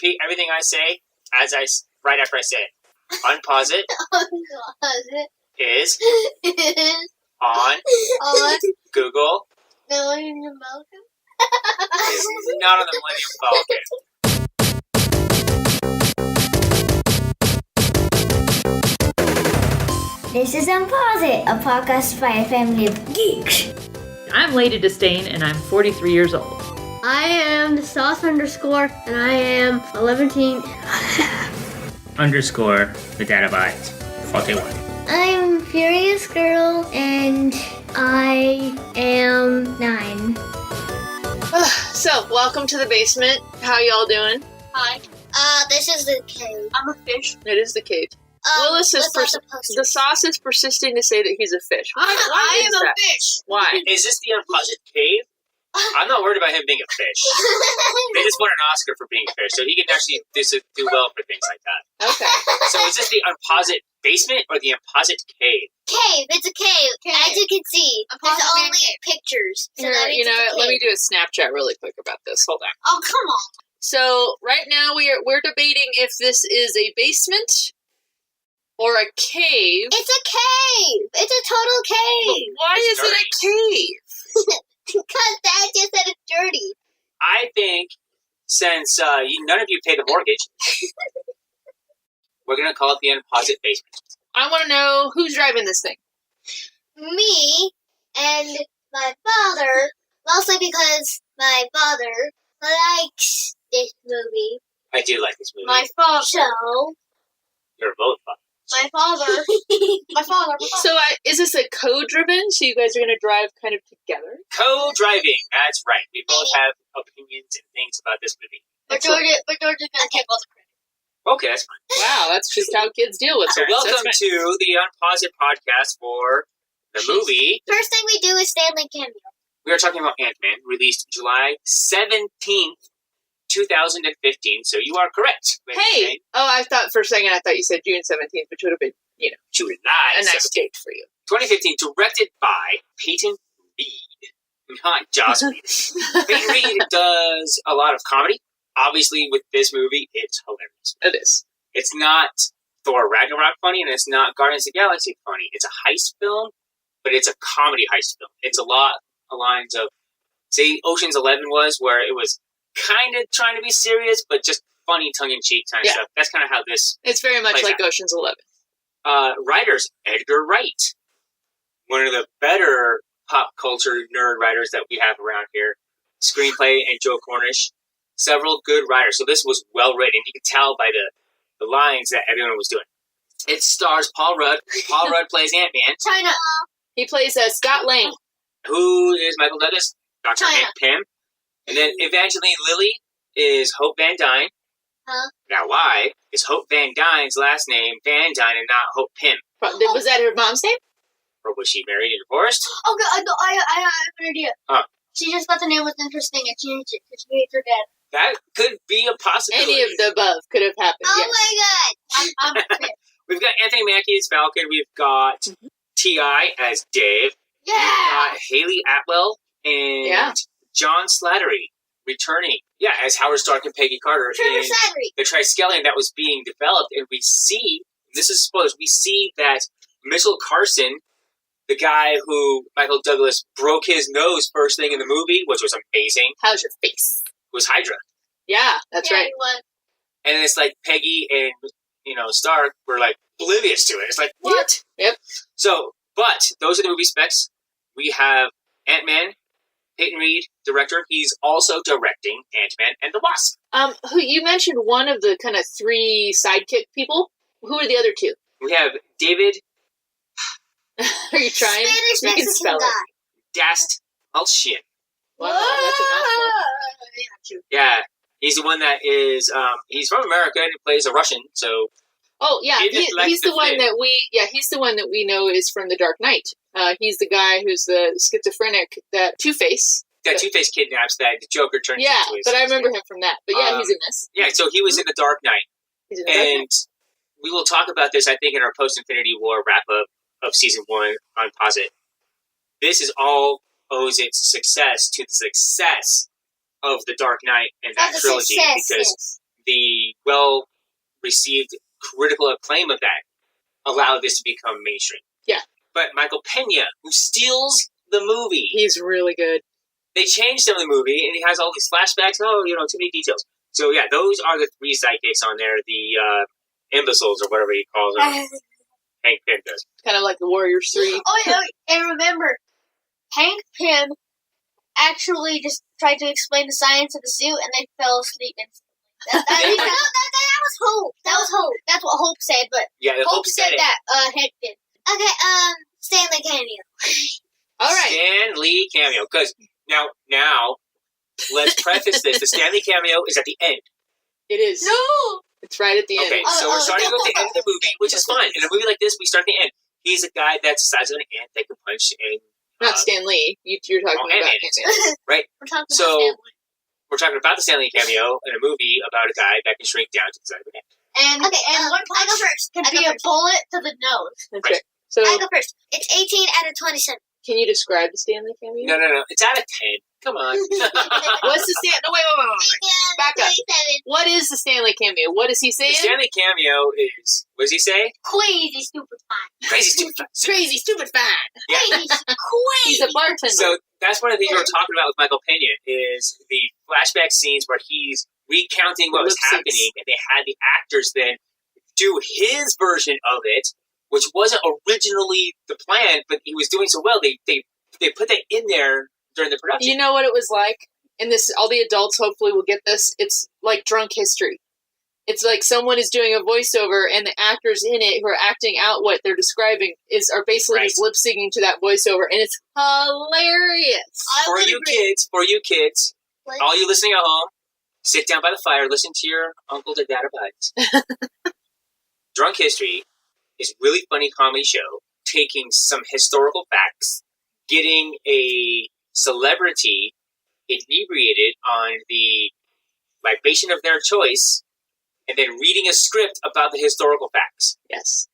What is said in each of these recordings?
repeat everything I say right after I say it. Unpause it. Is on Google. Millennium Falcon? Is not on the Millennium Falcon. This is UnpauseIt, a podcast by a family of geeks. I'm Lady Disdain, and I'm 43 years old. I am the sauce underscore, and I am 11. Underscore the data bytes. 41. I'm Furious Girl, and I am 9. So, welcome to the basement. How y'all doing? Hi. This is the cave. I'm a fish. It is the cave. Willis is the sauce is persisting to say that he's a fish. Why I is am that? a fish. Why? Is this the UnpauseIt cave? I'm not worried about him being a fish. They just won an Oscar for being a fish, so he can actually do well for things like that. Okay. So is this the UnpauseIt basement or the UnpauseIt cave? Cave. It's a cave. As you can see, there's only pictures. So Here, that means you know it's a what? Let me cave. do a Snapchat really quick about this. Hold on. Oh, come on. So right now we're debating if this is a basement or a cave. It's a cave. It's a total cave. Why It's is it a cave? Because Dad just said it's dirty. I think since none of you pay the mortgage, we're going to call it the UnpauseIt basement. I want to know who's driving this thing. Me and my father, mostly because my father likes this movie. I do like this movie. My father. So, You're both fun. My father. My father. So is this a co-driven? So you guys are going to drive kind of together? Co-driving. That's right. We both have opinions and things about this movie. But George is going to take all the credit. Okay, that's fine. Wow, that's just how kids deal with So parents. welcome to the UnpauseIt podcast for the movie. first thing we do is Stanley cameo. We are talking about Ant-Man, released July 17th, 2015. So you are correct. Hey! Oh, I thought for a second you said June 17th, which would have been, July a nice 17th, date for you. 2015, directed by Peyton Reed. Not Joss Whedon. Peyton Reed does a lot of comedy. Obviously, with this movie, it's hilarious. It is. It's not Thor Ragnarok funny, and it's not Guardians of the Galaxy funny. It's a heist film, but it's a comedy heist film. It's a lot of lines of, say, Ocean's 11 was, where it was kind of trying to be serious, but just funny, tongue-in-cheek kind of stuff. That's kind of how this... It's very much plays like out. Ocean's 11. Writers, Edgar Wright. One of the better pop culture nerd writers that we have around here. Screenplay and Joe Cornish. Several good writers. So this was well written. You could tell by the lines that everyone was doing. It stars Paul Rudd. Paul Rudd plays Ant-Man. China. He plays Scott Lang. Who is Michael Douglas? Dr. China. Hank Pym. And then Evangeline Lilly is Hope Van Dyne. Huh? Now, why is Hope Van Dyne's last name Van Dyne and not Hope Pym? Was that her mom's name? Or was she married and divorced? Okay, I have an idea. Huh. She just thought the name was interesting and changed it because she hates her dad. That could be a possibility. Any of the above could have happened. Oh yes. my God. I'm pissed. We've got Anthony Mackie as Falcon. We've got T.I. as Dave. Yeah! We've got Haley Atwell and Yeah. John Slattery returning. Yeah, as Howard Stark and Peggy Carter Trevor in Slattery. the Triskelion that was being developed. And we see, this is spoilers, we see that Mitchell Carson, the guy who Michael Douglas broke his nose first thing in the movie, which was amazing, How's your face? was Hydra. Yeah, that's right. And it's like Peggy and, Stark were like oblivious to it. It's like, what? Yep. So, but those are the movie specs. We have Ant-Man, Peyton Reed, director. He's also directing Ant-Man and the Wasp. Who you mentioned one of the kind of three sidekick people. Who are the other two? We have David Are you trying? Spanish You can Mexican spell guy. it. Dast Malshian. Wow, that's a mouthful. Yeah, he's the one that is, he's from America and he plays a Russian, so... Oh yeah, He didn't like he's the the one thing. that he's the one that we know is from The Dark Knight. He's the guy who's the schizophrenic that Two-Face. That Two-Face kidnaps that the Joker turns Yeah, into his... but I remember him from that. But yeah, he's in this. Yeah, so he was in The Dark Knight. He's in The Dark Knight. And we will talk about this, I think, in our post-Infinity War wrap-up of Season 1 on UnpauseIt. This is all owes its success to the success of The Dark Knight and that trilogy. Because the well-received critical acclaim of that allowed this to become mainstream. Yeah. But Michael Pena, who steals the movie, He's really good. they changed some of the movie, and he has all these flashbacks. Oh, too many details. So yeah, those are the three sidekicks on there. The imbeciles or whatever he calls them. Hank Pym does. Kind of like the Warriors 3. Oh, yeah, and remember, Hank Pym actually just tried to explain the science of the suit, and they fell asleep instantly. That was Hope. That was Hope. That's what Hope said, but Yeah, Hope said it. that Hank Pym. Okay, Stanley cameo. All right. Stan Lee cameo. Because now, let's preface this. The Stan Lee cameo is at the end. It is. No! It's right at the end. Okay, so we're starting with the end of the movie, which is fine. In a movie like this, we start at the end. He's a guy that's the size of an ant that can punch and... Not Stan Lee. You're talking about Ant-Man. Right. We're talking So, about Stanley. we're talking about the Stan Lee cameo in a movie about a guy that can shrink down to the size of an ant. And one I go punch first. could be a bullet to the nose. Okay. So, I go first. It's 18 out of 27. can you describe the Stan Lee cameo? No. It's out of 10. Come on. What's the Stan? No, wait. Back up. What is the Stanley cameo? What is he The saying? Stan Lee cameo is... What does he say? Crazy, stupid fine. Crazy stupid. Crazy, stupid, fine. Yeah. Crazy. He's a bartender. So that's one of the things we were talking about with Michael Pena is the flashback scenes where he's recounting what was Lip syncs. happening, and they had the actors then do his version of it, which wasn't originally the plan, but he was doing so well. They put that in there during the production. You know what it was like? And this, all the adults hopefully will get this. It's like drunk history. It's like someone is doing a voiceover, and the actors in it who are acting out what they're describing are basically just lip syncing to that voiceover, and it's hilarious. For you kids, all you listening at home, sit down by the fire, listen to your uncle or dad advice. Drunk History is a really funny comedy show taking some historical facts, getting a celebrity inebriated on the libation of their choice, and then reading a script about the historical facts. Yes.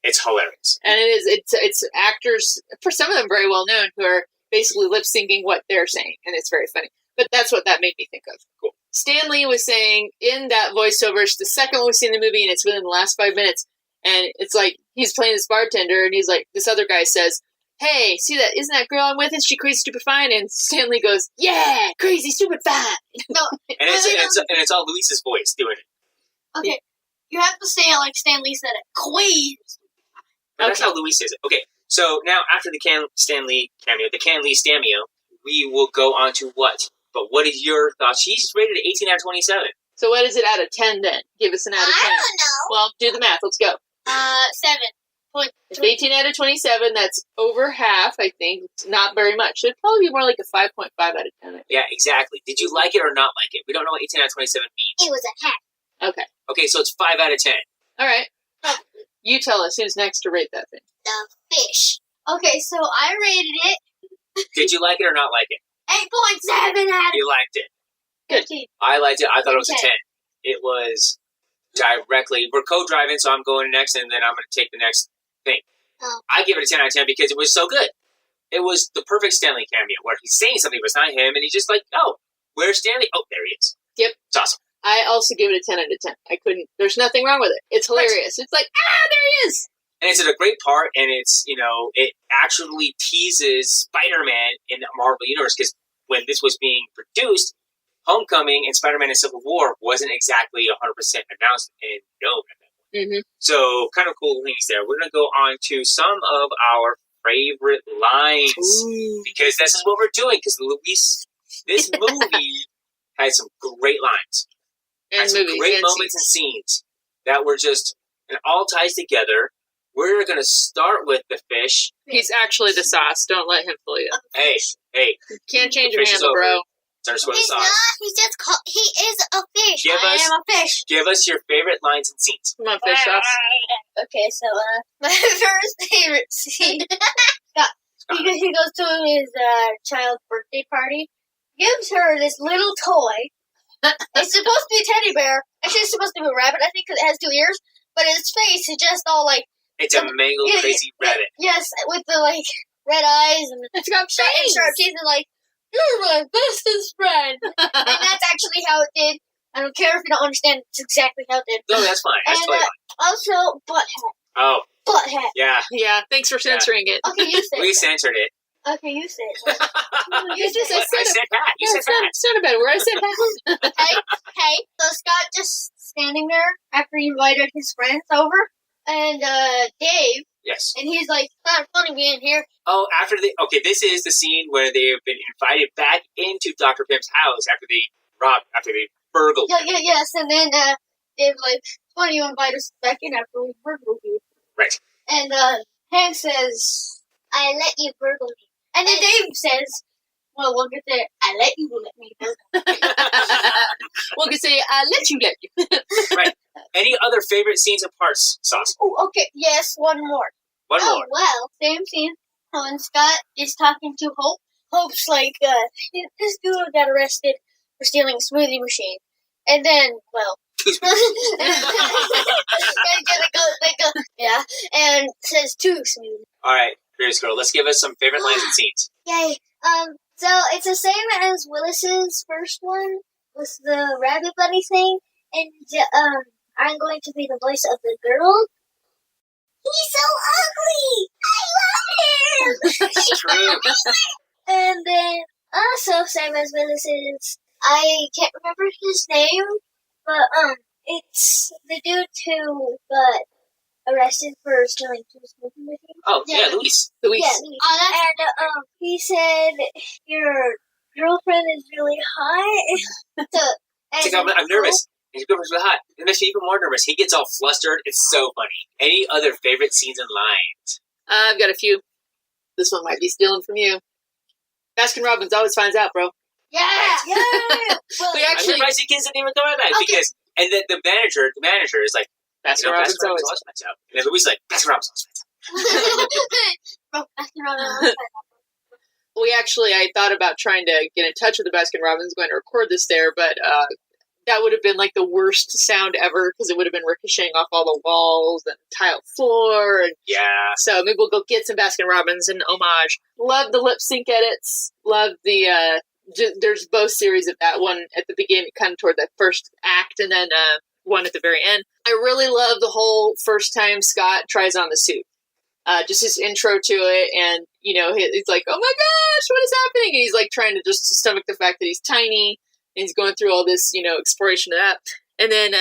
It's hilarious. And it's actors, for some of them very well known, who are basically lip syncing what they're saying, and it's very funny. But that's what that made me think of. Cool. Stan Lee was saying in that voiceover, it's the second one we've seen in the movie, and it's within the last 5 minutes, and it's like he's playing this bartender, and he's like, this other guy says, "Hey, see that? Isn't that girl I'm with? Is she crazy, stupid, fine?" And Stan Lee goes, "Yeah, crazy, stupid, fine." No, And it's all Luis's voice doing it. okay. You have to say it like Stan Lee said it. Crazy. But that's how Luis says it. Okay, so now after the Stan Lee cameo, the Can Lee Stameo, we will go on to what? But what is your thoughts? She's rated 18 out of 27. So what is it out of 10 then? Give us an out of 10. I don't know. Well, do the math. Let's go. 7. If 18 out of 27, that's over half, I think. It's not very much. It'd probably be more like a 5.5 out of 10. Yeah, exactly. Did you like it or not like it? We don't know what 18 out of 27 means. It was a hat. Okay. Okay, so it's 5 out of 10. All right. You tell us who's next to rate that thing. The fish. Okay, so I rated it Did you like it or not like it? 8.7 out You liked it. of 15. I liked it. I thought it was a 10. 10. It was directly... We're co-driving, so I'm going next, and then I'm going to take the next thing. Oh. I give it a 10 out of 10 because it was so good. It was the perfect Stanley cameo, where he's saying something beside him, and he's just like, "Oh, where's Stanley? Oh, there he is." Yep. It's awesome. I also give it a 10 out of 10. I couldn't... There's nothing wrong with it. It's hilarious. It's like, there he is! And it's in a great part, and it's, it actually teases Spider-Man in the Marvel Universe, because when this was being produced, Homecoming and Spider-Man and Civil War wasn't exactly 100% announced and known at that point. Mm-hmm. So, kind of cool things there. We're going to go on to some of our favorite lines, because this is what we're doing, because Luis, this movie had some great lines. And Had some movies. great and moments and scenes. scenes that were just, it all ties together. We're going to start with the fish. He's actually the sauce. Don't let him fool you. Hey, Can't change The your fish is handle, bro. over. It's our He's sauce. not. He's just called. He is a fish. Give I us- am a fish. Give us your favorite lines and scenes. Come on, fish sauce. Okay, so my first favorite scene. He goes to his child's birthday party. Gives her this little toy. It's supposed to be a teddy bear. Actually, it's supposed to be a rabbit. I think 'cause it has 2 ears. But its face is just all like It's a mangled, crazy rabbit. yes, with the like red eyes and It's got sharp teeth and like you're my bestest friend. And that's actually how it did. I don't care if you don't understand. It's exactly how it did. No, that's fine. That's And totally fine. also, butt hat. Oh, Butt hat. yeah. Yeah, thanks for censoring it. Okay, you say We it. censored it. Okay, you say it. You just say I said that. You said that. It's not a bad word. I said that. it. Hey, so Scott just standing there after he invited his friends over, and Dave, Yes. and he's like, "It's not funny being here." Oh, this is the scene where they have been invited back into Dr. Pim's house after they burgled. Yes, and then Dave's like, "It's funny you invite us back in after we burgled you." Right. And Hank says, "I let you burgle me," and then Dave says, "Well, we'll get there. I let you let me burgle." We'll just say, let you. Right. Any other favorite scenes and parts, Sauce? Oh, okay. Yes, one more. One Oh, more. well, same scene. When Scott is talking to Hope, Hope's like, this dude got arrested for stealing a smoothie machine. And then, well, yeah, and says two smoothies. All right, Fierce Girl, let's give us some favorite lines and scenes. Yay. So it's the same as Willis's first one, with the rabbit bunny thing, and, I'm going to be the voice of the girl. He's so ugly! I love him! It's true. And then, also, same as Willis's, I can't remember his name, but, it's the dude who got arrested for stealing two smoking machines. Oh, yeah, Luis. Luis. Yeah, Luis. And, he said, your girlfriend is really hot. It's like, I'm nervous. His girlfriend's really hot. It makes me even more nervous. He gets all flustered. It's so funny. Any other favorite scenes and lines? I've got a few. This one might be stealing from you. Baskin Robbins always finds out, bro. Yeah! Yeah! Well, We I'm actually, surprised the kids didn't even throw that Okay. because, and then the manager is like, Baskin Baskin Robbins Robbins always. always finds out. And then Luis is like, Baskin Robbins always finds out. I thought about trying to get in touch with the Baskin Robbins, going to record this there, but that would have been like the worst sound ever because it would have been ricocheting off all the walls and tile floor. And Yeah. so maybe we'll go get some Baskin Robbins in homage. Love the lip sync edits. Love the there's both series of that one at the beginning, kind of toward the first act, and then one at the very end. I really love the whole first time Scott tries on the suit. Just his intro to it, and he's like, "Oh my gosh, what is happening?" And he's like trying to just stomach the fact that he's tiny, and he's going through all this, exploration of that. And then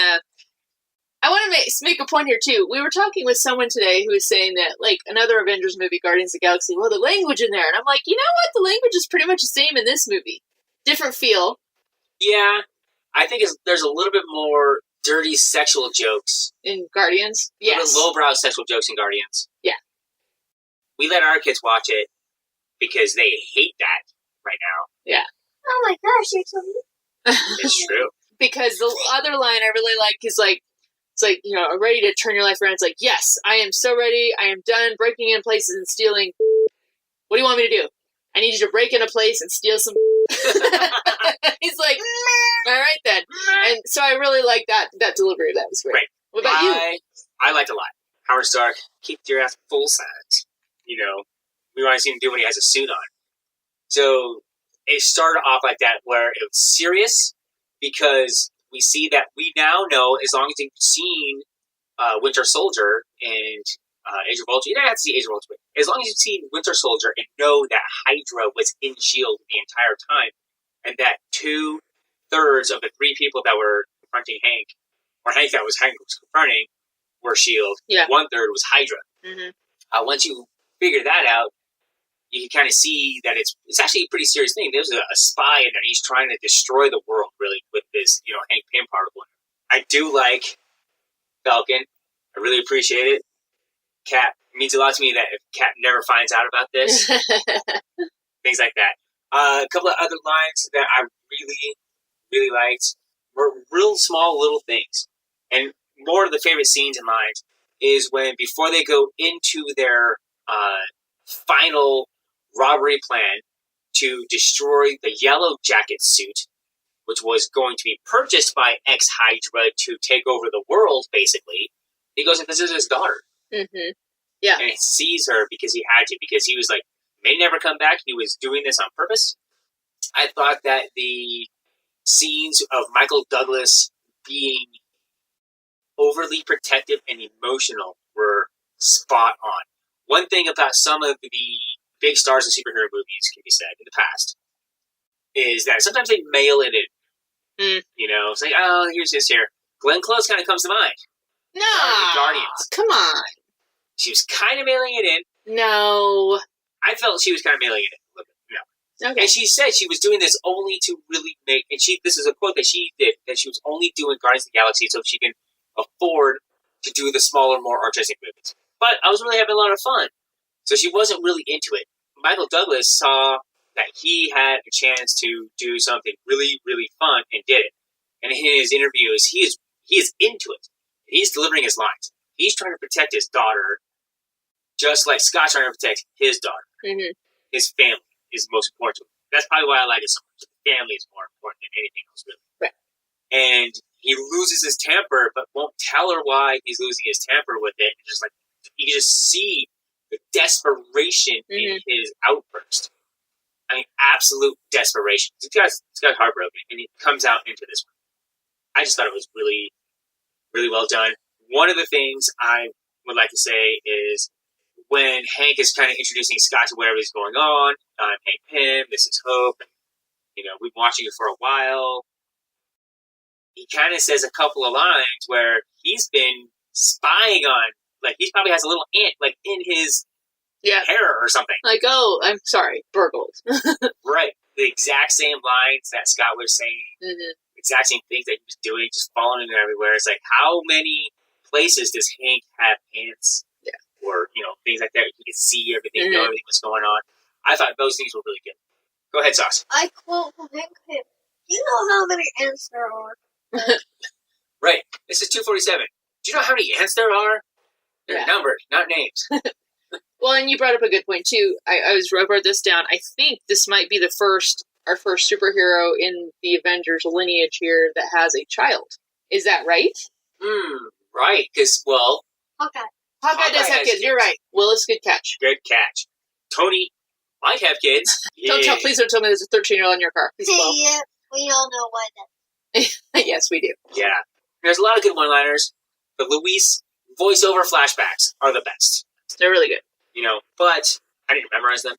I want to make a point here too. We were talking with someone today who was saying that like another Avengers movie, Guardians of the Galaxy, well, the language in there, and I'm like, you know what? The language is pretty much the same in this movie, different feel. Yeah. I think there's a little bit more dirty sexual jokes. In Guardians, yes, Lowbrow sexual jokes in Guardians. Yeah. We let our kids watch it because they hate that right now. Oh my gosh, you're so mean. It's true. Because the other line I really like is like, it's like, I'm ready to turn your life around. It's like, yes, I am so ready. I am done breaking in places and stealing. What do you want me to do? I need you to break in a place and steal some. He's like, all right then. And so I really like that delivery of that. Was great. Right. What about you? I liked it a lot. Howard Stark, keep your ass full size. We want to see him do when he has a suit on. So it started off like that, where it was serious because we see that we now know, as long as you've seen Winter Soldier and Age of Ultron, you don't have to see Age of Ultron. As long as you've seen Winter Soldier and know that Hydra was in S.H.I.E.L.D. the entire time, and that 2/3 of the 3 people that were confronting Hank, or Hank was confronting, were S.H.I.E.L.D. Yeah. 1/3 was Hydra. Mm-hmm. Once you figure that out, you can kind of see that it's actually a pretty serious thing. There's a spy in there. He's trying to destroy the world, really, with this, Hank Pym particle. I do like Falcon. I really appreciate it. Cap, it means a lot to me that if Cap never finds out about this, things like that. A couple of other lines that I really, really liked were real small little things. And more of the favorite scenes and lines is when, before they go into their final robbery plan to destroy the Yellow Jacket suit, which was going to be purchased by ex-Hydra to take over the world, basically, he goes and visits his daughter. Mm-hmm. Yeah. And he sees her because he had to, because he was like, may never come back. He was doing this on purpose. I thought that the scenes of Michael Douglas being overly protective and emotional were spot on. One thing about some of the big stars in superhero movies, can be said, in the past, is that sometimes they mail it in. You know, it's like, oh, here's this here. Glenn Close kind of comes to mind. Nah, Guardians. come on. She was kind of mailing it in. No. I felt she was kind of mailing it in a little bit. No. Okay. And she said she was doing this only to really make, and this is a quote that she did, that she was only doing Guardians of the Galaxy so she can afford to do the smaller, more artistic movies. But I was really having a lot of fun. So she wasn't really into it. Michael Douglas saw that he had a chance to do something really, really fun and did it. And in his interviews, he is into it. He's delivering his lines. He's trying to protect his daughter, just like Scott's trying to protect his daughter. Mm-hmm. His family is most important to him. That's probably why I like it so much. The family is more important than anything else, really. Right. And he loses his temper, but won't tell her why he's losing his temper with it. And just like, you can just see the desperation in his outburst. I mean, absolute desperation. This guy's heartbroken, and he comes out into this one. I just thought it was really, really well done. One of the things I would like to say is when Hank is kind of introducing Scott to whatever is going on, I'm Hank Pym, this is Hope, and, you know, we've been watching it for a while. He kind of says a couple of lines where he's been spying on, like, he probably has a little ant, like, in his hair or something. Like, oh, I'm sorry, burgled. Right. The exact same lines that Scott was saying, exact same things that he was doing, just following them everywhere. It's like, how many places does Hank have ants? Yeah. Or, you know, things like that. He can see everything, know everything that's going on. I thought those things were really good. Go ahead, Sauce. I quote from Hank Pym. Do you know how many ants there are? Right. This is 247. Do you know how many ants there are? They're numbered, not names. Well, and you brought up a good point, too. I wrote this down. I think this might be our first superhero in the Avengers lineage here that has a child. Is that right? Right. Because, well... Hawkeye does have kids. You're right. Willis, good catch. Good catch. Tony might have kids. Please don't tell me there's a 13-year-old in your car. Please, yeah, we all know why that. Yes, we do. Yeah. There's a lot of good one-liners. The Luis voiceover flashbacks are the best. They're really good. You know, but I didn't memorize them.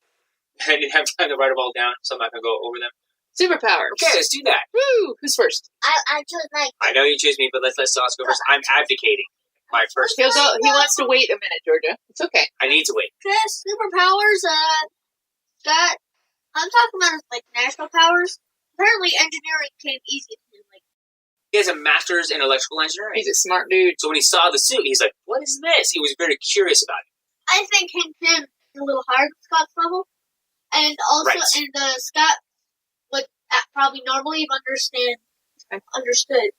I didn't have time to write them all down, so I'm not going to go over them. Superpowers. Okay, let's do that. Woo! Who's first? I chose Mike. I know you choose me, but let's let Sauce go first. I'm abdicating my first. He wants to wait a minute, Georgia. It's okay. I need to wait. Chris, superpowers, got... I'm talking about his, like, natural powers. Apparently engineering came easy to him. Like, he has a master's in electrical engineering. He's a smart dude. So when he saw the suit, he's like, what is this? He was very curious about it. I think Hank Pym is a little hard at Scott's level. And also, Scott would probably normally have understood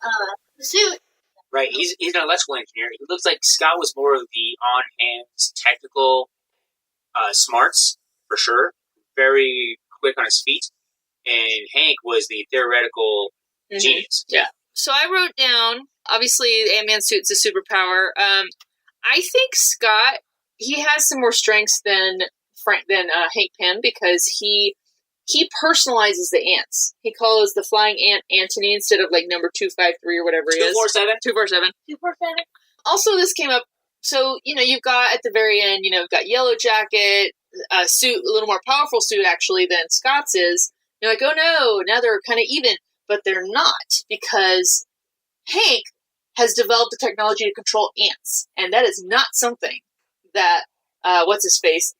the suit. Right, he's an electrical engineer. He looks like Scott was more of the on-hands technical smarts, for sure. Very quick on his feet. And Hank was the theoretical genius. Yeah. So I wrote down, obviously, the Ant-Man suit's a superpower. I think Scott, he has some more strengths than Hank Pym because he personalizes the ants. He calls the flying ant Antony instead of like number 253 or whatever it is. 247. 247. Also, this came up. So, you know, you've got at the very end, you know, you've got Yellow Jacket, a suit, a little more powerful suit actually than Scott's is. You're like, oh no, now they're kind of even. But they're not because Hank has developed the technology to control ants. And that is not something that, what's his face?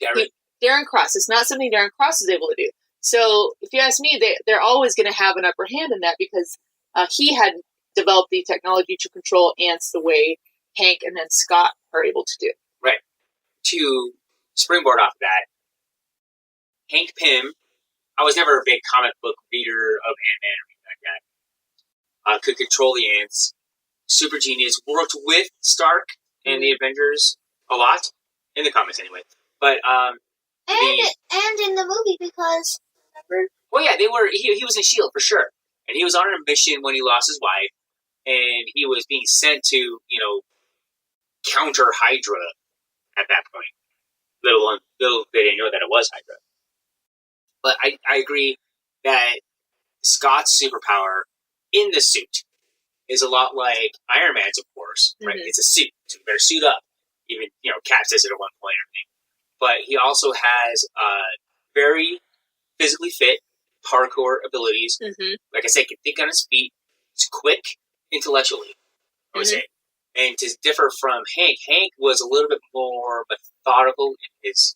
Darren Cross. It's not something Darren Cross is able to do. So if you ask me, they're always going to have an upper hand in that because he had developed the technology to control ants the way Hank and then Scott are able to do. Right. To springboard off of that, Hank Pym, I was never a big comic book reader of Ant-Man or anything like that. Could control the ants. Super genius. Worked with Stark and the Avengers a lot. In the comics, anyway. But, and in the movie, because, remember? Well, yeah, they were. He was in S.H.I.E.L.D. for sure. And he was on a mission when he lost his wife. And he was being sent to, you know, counter Hydra at that point. Little they didn't know that it was Hydra. But I agree that Scott's superpower in the suit is a lot like Iron Man's, of course, right? Mhm. It's a suit, so you better suit up. Even, Cap says it at one point and everything. But he also has very physically fit parkour abilities. Mm-hmm. Like I said, can think on his feet. He's quick intellectually, I would say. And to differ from Hank was a little bit more methodical in his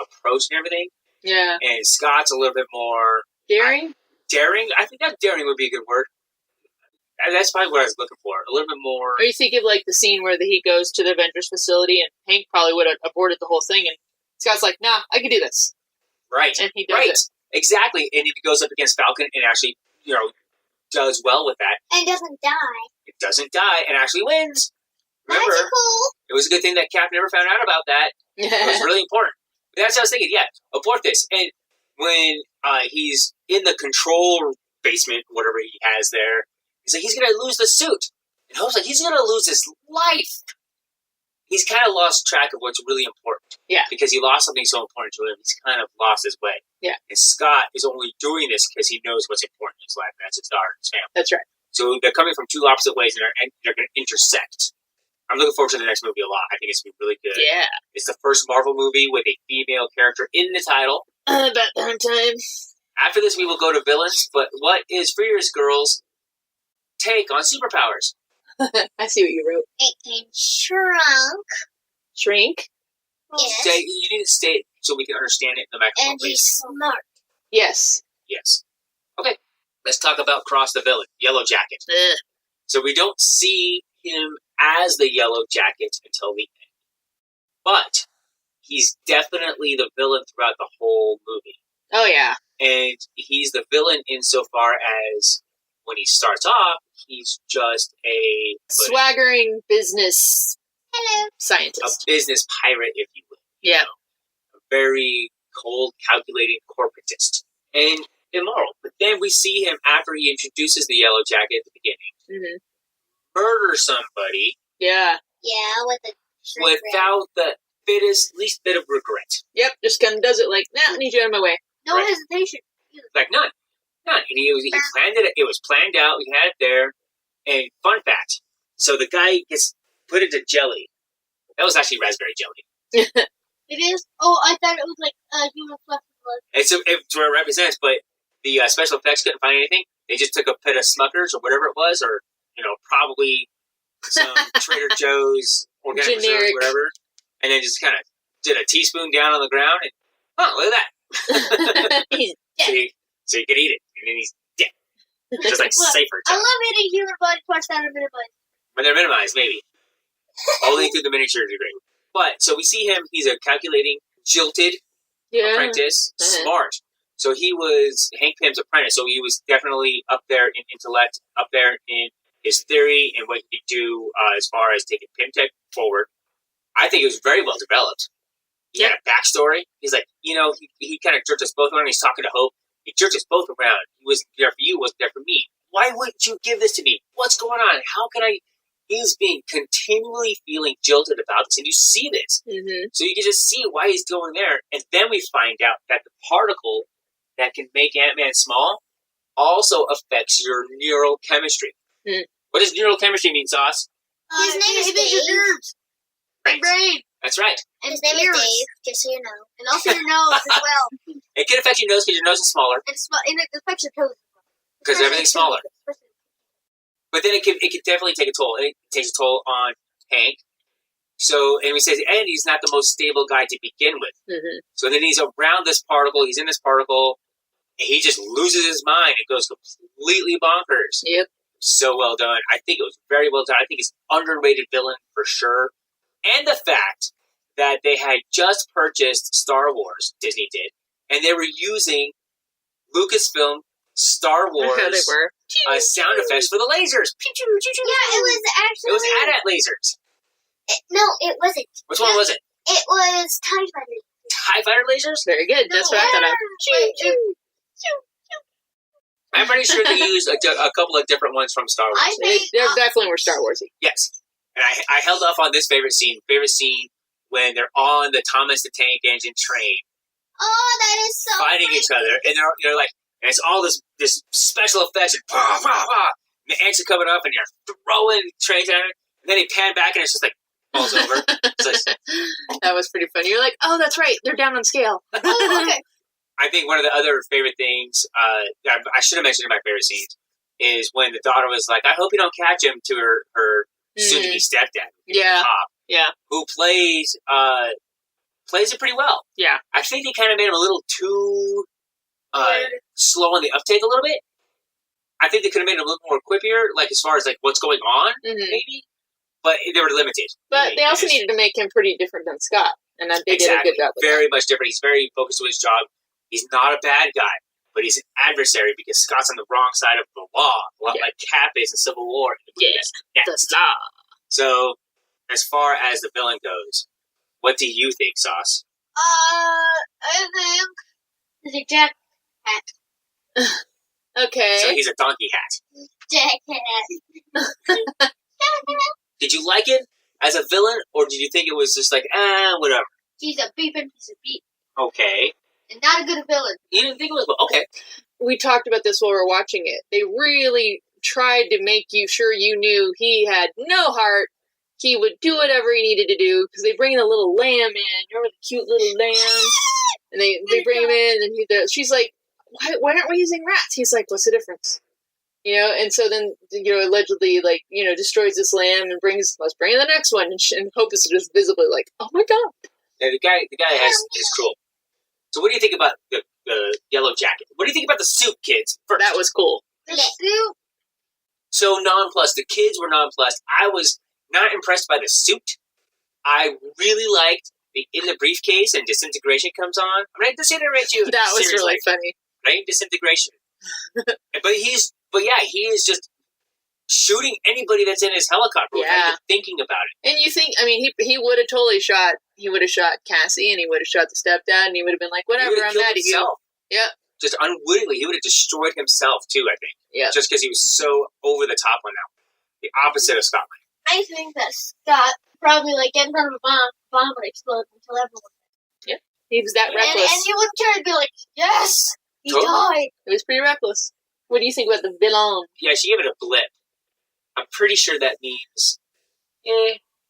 approach and everything. Yeah. And Scott's a little bit more Daring? daring. I think that daring would be a good word. That's probably what I was looking for. A little bit more. Or you think of like the scene where he goes to the Avengers facility and Hank probably would have aborted the whole thing, and Scott's like, "Nah, I can do this." Right. And he does right. it. Exactly. And he goes up against Falcon and actually, does well with that. And doesn't die. It doesn't die and actually wins. Remember, Magical. it was a good thing that Cap never found out about that. It was really important. But that's what I was thinking. Yeah, abort this. And when he's in the control basement, whatever he has there, he's like, he's going to lose the suit. And Hope's like, he's going to lose his life. He's kind of lost track of what's really important. Yeah. Because he lost something so important to him, he's kind of lost his way. Yeah. And Scott is only doing this because he knows what's important in his life, and that's his daughter and his family. That's right. So they're coming from two opposite ways, and they're going to intersect. I'm looking forward to the next movie a lot. I think it's going to be really good. Yeah. It's the first Marvel movie with a female character in the title. About that time. After this, we will go to villains, but what is Freer's Girl's take on superpowers? I see what you wrote. It can shrunk. Shrink? Yes. You need to state so we can understand it in the microphone, And please. he's smart. Yes. Yes. Okay, let's talk about Cross the Villain, Yellow Jacket. Ugh. So we don't see him as the Yellow Jacket until the end. But he's definitely the villain throughout the whole movie. Oh, yeah. And he's the villain insofar as when he starts off, he's just a Swaggering business Hello. a scientist. business pirate, if you will. Yeah. A very cold, calculating corporatist. And immoral. But then we see him after he introduces the Yellow Jacket at the beginning. Mm-hmm. Murder somebody Yeah. Yeah, with the shrink ray. without the least bit of regret. Yep. Just kind of does it like, nah, I need you out of my way. No Right. hesitation. Like, none. And he planned it. It was planned out. We had it there. And fun fact. So the guy gets put into jelly. That was actually raspberry jelly. It is? Oh, I thought it was like human flesh and blood. It's what it represents, but the special effects couldn't find anything. They just took a bit of Smuckers or whatever it was, or, probably some Trader Joe's organic reserve, Generic. whatever, and then just kind of did a teaspoon down on the ground, and, look at that. He's So you could eat it, and then he's dead. Just like Look, safer. I love eating human body parts that are minimized. When they're minimized, maybe. Only through the miniature degree. But, so we see him, he's a calculating, jilted yeah. apprentice, Uh-huh. smart. So he was Hank Pym's apprentice, so he was definitely up there in intellect, up there in his theory and what he could do as far as taking Pym Tech forward. I think it was very well developed. He had a backstory. He's like, he kind of jerked us both around. He's talking to Hope. He jerked us both around. He was there for you, wasn't there for me. Why wouldn't you give this to me? What's going on? How can I? He's being continually feeling jilted about this, and you see this. Mm-hmm. So you can just see why he's going there. And then we find out that the particle that can make Ant-Man small also affects your neural chemistry. Mm. What does neural chemistry mean, Sauce? His name is Maybe your Dave. nerves Right. and brain. That's right. And his name is Dave, just so you know. And also your nose as well. It can affect your nose because your nose is smaller, And it affects your toes. because everything's smaller. But then it can definitely take a toll. It takes a toll on Hank. So, and we say, and he's not the most stable guy to begin with. Mm-hmm. So then he's around this particle. He's in this particle. And he just loses his mind. It goes completely bonkers. Yep. So well done. I think it was very well done. I think he's an underrated villain for sure. And the fact that they had just purchased Star Wars, Disney did, and they were using Lucasfilm Star Wars They were. sound effects for the lasers. Pew, choo, choo, choo. Yeah, it was actually... It was AT-AT lasers. No, it wasn't. Which one was it? It was TIE Fighter. TIE Fighter lasers? Very good. That's what I thought of. I'm pretty sure they used a couple of different ones from Star Wars. I They think... definitely were Star Warsy. Yes. And I held off on this favorite scene. Favorite scene when they're on the Thomas the Tank Engine train Oh, that is so fighting funny. each other. And they're like, and it's all this special effects and blah, blah, blah. And the ants are coming up, and you're throwing trains at it. And then they pan back, and it's just like, falls over. That was pretty funny. You're like, oh, that's right. They're down on scale. Oh, okay. I think one of the other favorite things, I should have mentioned in my favorite scenes, is when the daughter was like, I hope you don't catch him, to her soon-to-be stepdad. Yeah. Pop, Yeah. who plays it pretty well. Yeah. I think they kind of made him a little too slow on the uptake a little bit. I think they could have made him a little more quippier, like as far as like what's going on, maybe. But they were limited. But they also needed to make him pretty different than Scott, and they did a good job with very that. much different. He's very focused on his job. He's not a bad guy, but he's an adversary because Scott's on the wrong side of the law, a lot like Cap is in Civil War. Yes, the law. So, as far as the villain goes, what do you think, Sauce? I think it's a Jack hat. Okay. So he's a donkey hat. Jack hat. Did you like it as a villain, or did you think it was just like, whatever? He's a beeping piece of beef. Okay. And not a good villain. You didn't think it was, okay. We talked about this while we were watching it. They really tried to make you sure you knew he had no heart. He would do whatever he needed to do, because they bring the little lamb in. Remember the cute little lamb? And they bring him in, and she's like, why aren't we using rats? He's like, what's the difference? You know, and so then, allegedly, destroys this lamb and let's bring in the next one, and Hope is just visibly like, oh my god. Yeah, the guy is cruel. So what do you think about the yellow jacket? What do you think about the suit, kids? First. That was cool. The suit. So nonplussed. The kids were nonplussed. I was not impressed by the suit. I really liked in the briefcase and disintegration comes on. I'm not disintegrate you. That was seriously. really funny. Right? Disintegration. But he is just shooting anybody that's in his helicopter without even thinking about it. And you think, he would have totally shot Cassie, and he would have shot the stepdad, and he would have been like, whatever, I'm mad at you. Yep. Just unwittingly, he would have destroyed himself too, I think. Yeah. Just because he was so over the top on that. The opposite of Scott. I think that Scott probably get in front of a bomb would explode until everyone. Yeah. He was that reckless. And he wouldn't care to be like, yes, he died. It was pretty reckless. What do you think about the villain? Yeah, she gave it a blip. I'm pretty sure that means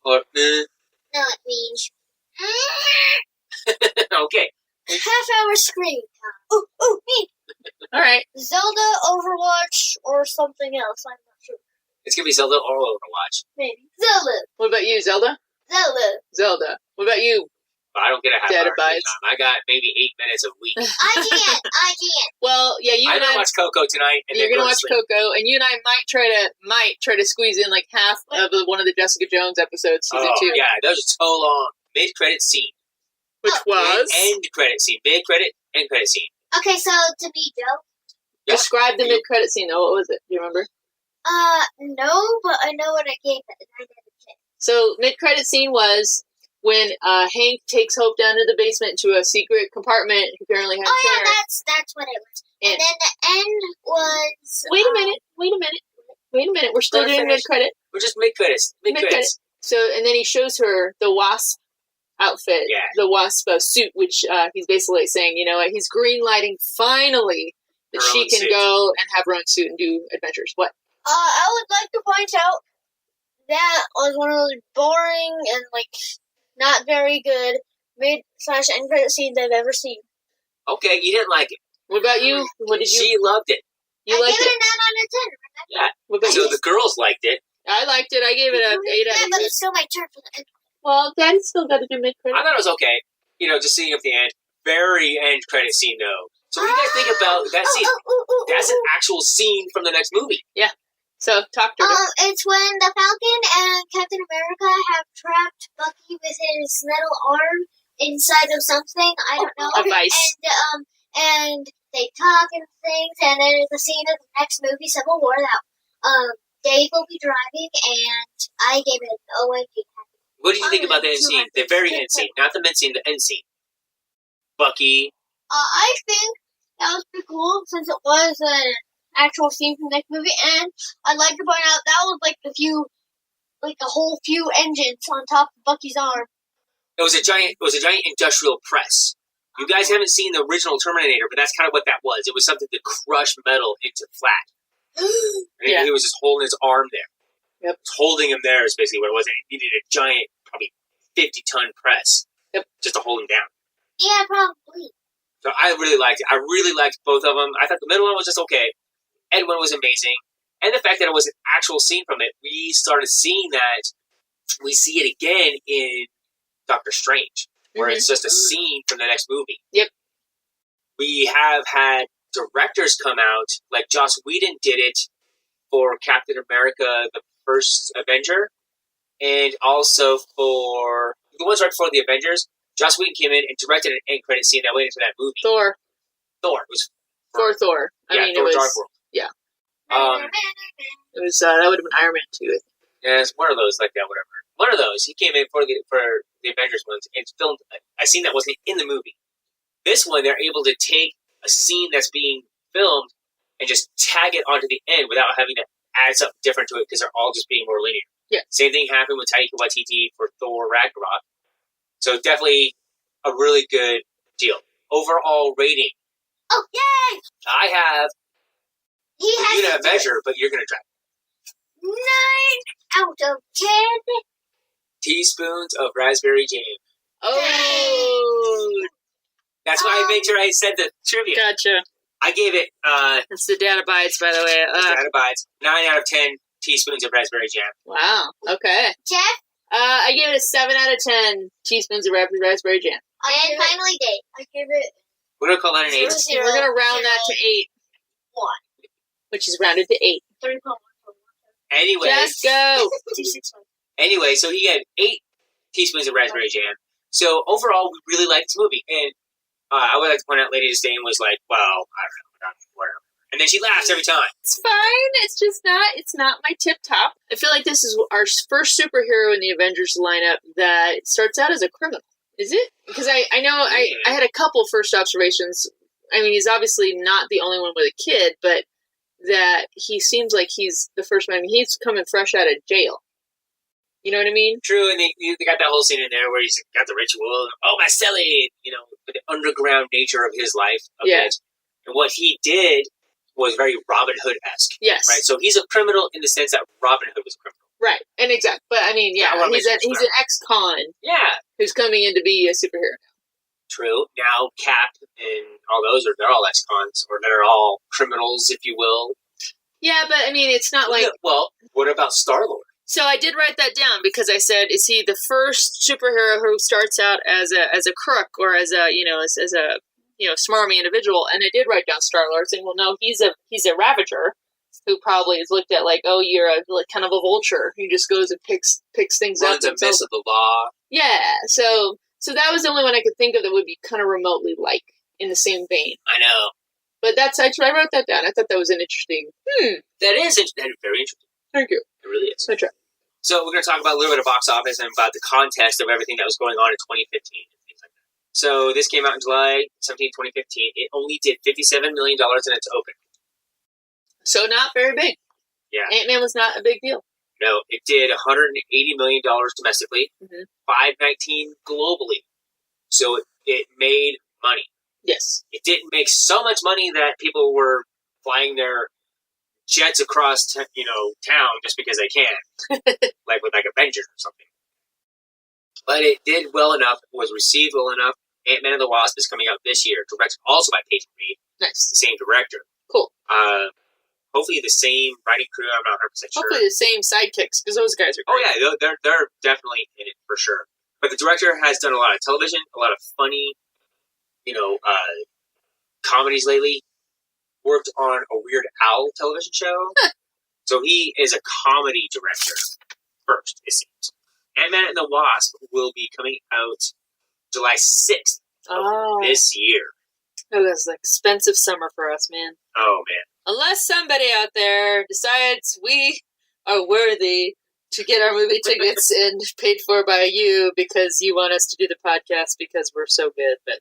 or No, it means okay. half-hour screen time. Ooh, me. All right. Zelda, Overwatch, or something else. I'm not sure. It's gonna be Zelda or Overwatch. Maybe. Zelda. What about you, Zelda? Zelda. What about you? But I don't get a half Dead hour Abides. time. I got maybe 8 minutes a week. I can't. Well, yeah, you I'm and I gonna watch Coco tonight. And you're then gonna go watch to sleep. Coco, and you and I might try to squeeze in like half of one of the Jessica Jones episodes, season 2. Yeah, those are so long. Mid-credit scene. Which was End credit scene. Mid-credit, end credit scene. Okay, so to be Joe. Yeah. Describe the mid-credit scene though. What was it? Do you remember? No, but I know what I gave it. I never checked. So mid-credit scene was when Hank takes Hope down to the basement to a secret compartment. He apparently had Oh a yeah, chair. that's what it was. And then the end was. Wait a minute. We're still doing mid-credit. We're just mid-credits. Mid-credit. So, and then he shows her the Wasp outfit, the Wasp suit, which he's basically saying, he's green-lighting finally that Her she own can suit. go and have her own suit and do adventures. What? I would like to point out that was one of those boring and not very good mid/end credit scenes I've ever seen. Okay, you didn't like it. What about you? What did you? She loved it. You I liked gave it? it a 9 out of 10. Yeah. What about So you? the girls liked it. I liked it. I gave it a 8 Yeah, out of but 10. it's still my turn for the end. Well, Daddy's still got to do mid I credit. thought it was okay. Just seeing at the end. Very end credit scene, though. So what do you guys think about that scene? That's an actual scene from the next movie. So talk to her. It's when the Falcon and Captain America have trapped Bucky with his metal arm inside of something. I don't know. A vice. And they talk and things, and then there's a scene of the next movie, Civil War, that Dave will be driving, and I gave it an OMG. What did you think about the end scene? The very end scene. Not the mid scene, the end scene. Bucky. I think that was pretty cool, since it was an actual scene from the next movie, and I'd like to point out that was the whole few engines on top of Bucky's arm. It was a giant industrial press. You guys haven't seen the original Terminator, but that's kind of what that was. It was something to crush metal into flat. And Yeah. he was just holding his arm there. Yep. Holding him there is basically what it was. And it needed a giant, probably 50-ton press. Yep. Just to hold him down. Yeah, probably. So I really liked it. I really liked both of them. I thought the middle one was just okay. Edwin was amazing. And the fact that it was an actual scene from it, we started seeing that. We see it again in Doctor Strange, where it's just a scene from the next movie. Yep. We have had directors come out, like Joss Whedon did it for Captain America, the first Avenger, and also for the ones right before the Avengers. Joss Whedon came in and directed an end credit scene that went into that movie. Thor. It was Thor. I mean, Thor it was. Dark World. Yeah. Um, It was. That would have been Iron Man 2. I think. Yeah, it's one of those like that, whatever. One of those. He came in for the Avengers ones and filmed a scene that wasn't in the movie. This one, they're able to take a scene that's being filmed and just tag it onto the end without having to add something different to it because they're all just being more linear. Yeah. Same thing happened with Taika Waititi for Thor Ragnarok. So definitely a really good deal. Overall rating, Oh, yay! I have He the has unit to do measure, but you're going to drive. 9 out of 10. Teaspoons of raspberry jam. Oh, That's why I made sure I said the trivia. gotcha. I gave it That's the data bites, by the way. Data bites, 9 out of 10 teaspoons of raspberry jam. Wow. Okay. Jeff, I gave it a 7 out of 10 teaspoons of raspberry jam. and finally Dave. I give it We're going to call that an 8. Zero, We're gonna round that to 8, 1. which is rounded to 8. 3.1. Anyway, Just go. 261. anyway, so he had 8 teaspoons of raspberry jam. So overall, we really liked this movie. And I would like to point out Lady Disdain was like, well, I don't know, whatever. And then she laughs every time. It's fine. It's just not. It's not my tip top. I feel like this is our first superhero in the Avengers lineup that starts out as a criminal. Is it? Because I know I had a couple first observations. I mean, he's obviously not the only one with a kid, but that he seems like he's the first one. I mean, he's coming fresh out of jail. You know what I mean? True, and they got that whole scene in there where he's got the ritual. Oh, my Sally! You know, the underground nature of his life. Yeah. And what he did was very Robin Hood-esque. Yes. Right? So he's a criminal in the sense that Robin Hood was a criminal. Right. And exactly. But I mean, yeah, Yeah, he's an ex-con Yeah. who's coming in to be a superhero. True. Now, Cap and all those, they're all ex-cons, or they're all criminals, if you will. Yeah, but I mean, it's not like. Well, what about Star-Lord? So I did write that down because I said, is he the first superhero who starts out as a crook or as a smarmy individual? And I did write down Star-Lord, saying, well, no, he's a Ravager who probably is looked at like, oh, you're kind of a vulture who just goes and picks things up. Runs amiss of the law. Yeah, so that was the only one I could think of that would be kind of remotely like in the same vein. I know. But I wrote that down. I thought that was an interesting. That is very interesting. Thank you. It really is. I tried. So we're going to talk about a little bit of box office and about the context of everything that was going on in 2015 and things like that. So this came out in July 17, 2015. It only did $57 million in its opening. So not very big. Yeah. Ant-Man was not a big deal. No, it did $180 million domestically, $519 globally. So it made money. Yes. It didn't make so much money that people were flying their jets across, town just because they can, like with Avengers or something. But it did well enough, was received well enough. Ant-Man and the Wasp is coming out this year, directed also by Peyton Reed, Nice. the same director. Cool. Hopefully the same writing crew. I'm not 100% sure. Hopefully the same sidekicks, because those guys are Oh great. yeah, they're definitely in it for sure. But the director has done a lot of television, a lot of funny, comedies lately. Worked on a Weird Al television show. So he is a comedy director first, it seems. Ant-Man and the Wasp will be coming out July 6th of this year. It was an expensive summer for us, man. Oh, man. Unless somebody out there decides we are worthy to get our movie tickets and paid for by you because you want us to do the podcast because we're so good, but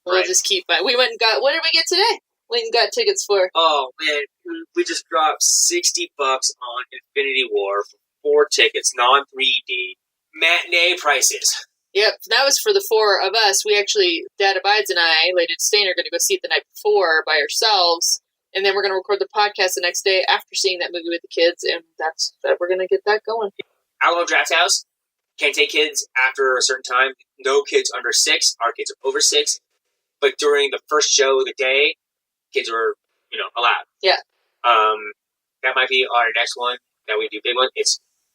we'll just keep buying. We went and got, what did we get today? Went and got tickets for. Oh, man. We just dropped $60 on Infinity War for 4 tickets, non-3D, matinee prices. Yep, that was for the 4 of us. We actually, Dad Abides and I, Lady Disdain, are going to go see it the night before by ourselves And then we're going to record the podcast the next day after seeing that movie with the kids, and we're going to get that going. Alamo Draft House can't take kids after a certain time. No kids under 6. Our kids are over 6. But during the first show of the day, kids were, allowed. Yeah. That might be our next one that we do, big one.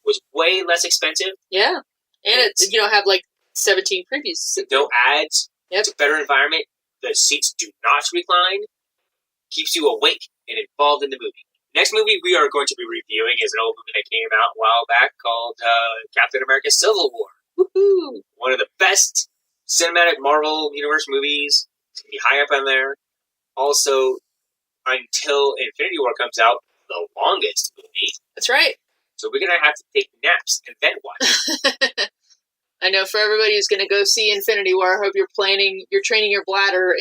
Was way less expensive. Yeah. And you don't have 17 previews. No ads. Yep. It's a better environment. The seats do not recline. Keeps you awake and involved in the movie. Next movie we are going to be reviewing is an old movie that came out a while back called Captain America Civil War. Woohoo! One of the best cinematic Marvel Universe movies. It's going to be high up on there. Also, until Infinity War comes out, the longest movie. That's right. So we're going to have to take naps and then watch. I know for everybody who's going to go see Infinity War, I hope you're training your bladder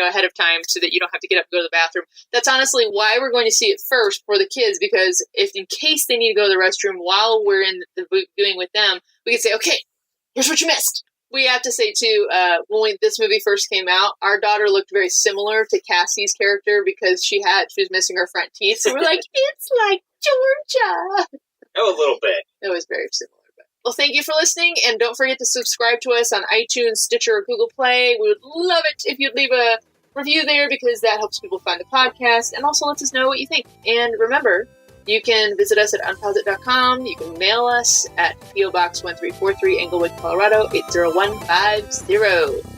ahead of time so that you don't have to get up and go to the bathroom. That's honestly why we're going to see it first for the kids, because if in case they need to go to the restroom while we're in the viewing with them, we can say, okay, here's what you missed. We have to say, too, when this movie first came out, our daughter looked very similar to Cassie's character because she was missing her front teeth. So we're like, it's like Georgia. Oh, a little bit. It was very similar. Well, thank you for listening, and don't forget to subscribe to us on iTunes, Stitcher, or Google Play. We would love it if you'd leave a review there because that helps people find the podcast and also lets us know what you think. And remember, you can visit us at UnpauseIt.com. You can mail us at P.O. Box 1343, Englewood, Colorado, 80150.